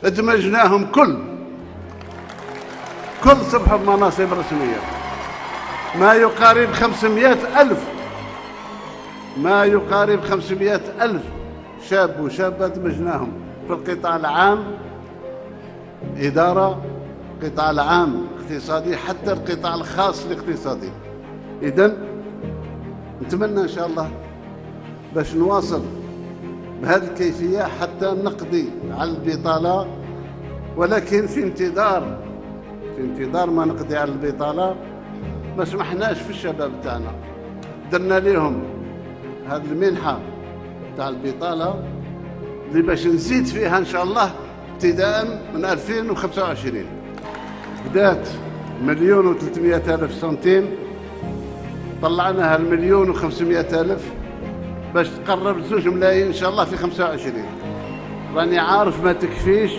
ادمجناهم كل صبحوا بمناصب رسمية، ما يقارب 500 ألف، ما يقارب 500 ألف شاب وشابة دمجناهم في القطاع العام إدارة، القطاع العام اقتصادي، حتى القطاع الخاص الاقتصادي. إذن نتمنى إن شاء الله باش نواصل بهذه الكيفية حتى نقضي على البطالة، ولكن في انتظار ما نقضي على البطالة ما سمحناش في الشباب تاعنا، درنا لهم هذه المنحة تاع البطالة اللي باش نزيد فيها إن شاء الله ابتداء من 2025. بدات 1,300,000 سنتيم، طلعناها 1,500,000 باش تقرب 2 ملايين إن شاء الله في 25. راني عارف ما تكفيش.